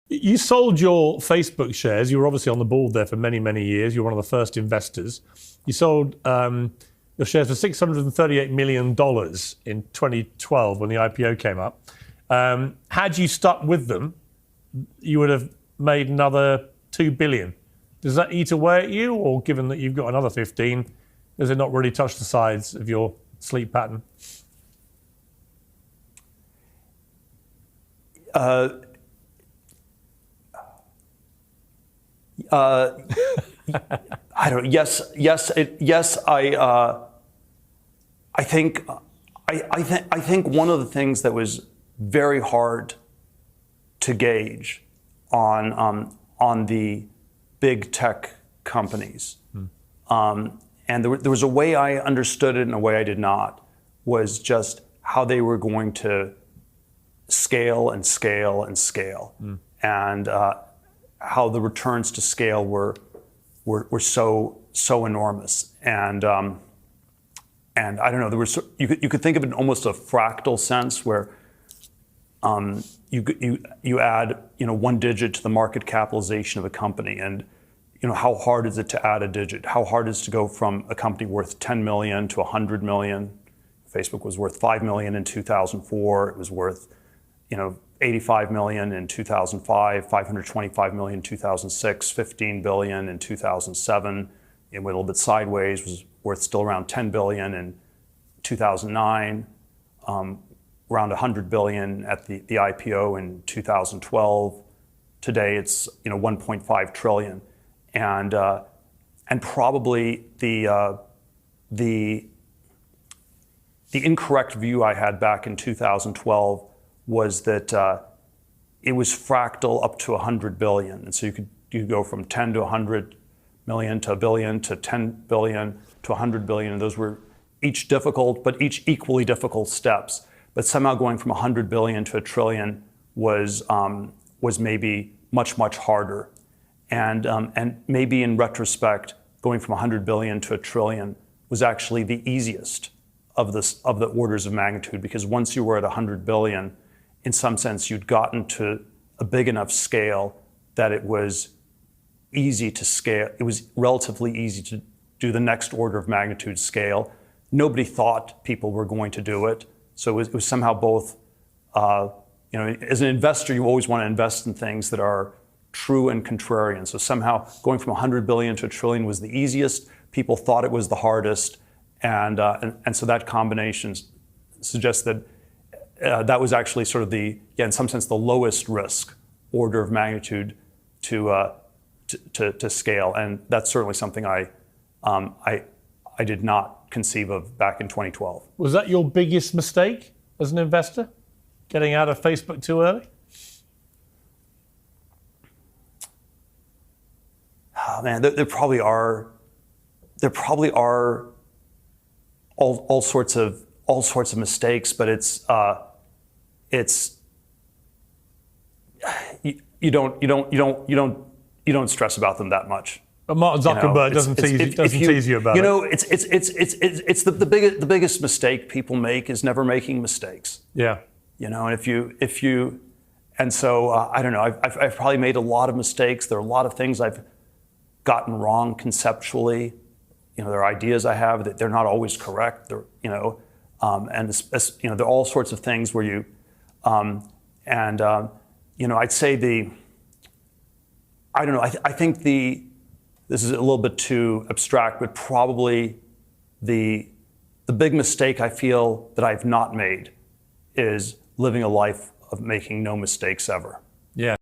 You sold your Facebook shares. You were obviously on the board there for many, many years. You were one of the first investors. You sold your shares for $638 million in 2012 when the IPO came up. Had you stuck with them, you would have made another $2 billion. Does that eat away at you, or given that you've got another 15, does it not really touch the sides of your sleep pattern? I don't. Yes. I think one of the things that was very hard to gauge on the big tech companies, and there was a way I understood it and a way I did not, was just how they were going to scale and scale and scale, and how the returns to scale were so enormous. And I don't know, there was, you could think of it in almost a fractal sense, where you add one digit to the market capitalization of a company, and how hard is it to add a digit? How hard is it to go from a company worth 10 million to 100 million? Facebook was worth 5 million in 2004. It was worth 85 million in 2005, 525 million in 2006, 15 billion in 2007. It went a little bit sideways, was worth still around 10 billion in 2009, around 100 billion at the IPO in 2012. Today it's 1.5 trillion, and probably the incorrect view I had back in 2012 was that it was fractal up to 100 billion, and so you could go from 10 to 100 million to a billion to 10 billion to 100 billion, and those were each difficult, but each equally difficult steps. But somehow going from 100 billion to a trillion was maybe much harder, and maybe in retrospect, going from 100 billion to a trillion was actually the easiest of the orders of magnitude, because once you were at 100 billion, in some sense, you'd gotten to a big enough scale that it was easy to scale. It was relatively easy to do the next order of magnitude scale. Nobody thought people were going to do it. So it was somehow both, as an investor, you always want to invest in things that are true and contrarian. So somehow going from 100 billion to a trillion was the easiest. People thought it was the hardest. And so that combination suggests that that was actually sort of in some sense, the lowest risk order of magnitude to scale, and that's certainly something I did not conceive of back in 2012. Was that your biggest mistake as an investor, getting out of Facebook too early? Oh, man, there probably are all sorts of mistakes, but you don't stress about them that much. But Martin Zuckerberg doesn't tease you about it. It's the biggest mistake people make is never making mistakes. Yeah. And so I don't know. I've probably made a lot of mistakes. There are a lot of things I've gotten wrong conceptually. There are ideas I have that they're not always correct. And there are all sorts of things where you, I'd say I don't know. I think this is a little bit too abstract, but probably the big mistake I feel that I've not made is living a life of making no mistakes ever. Yeah.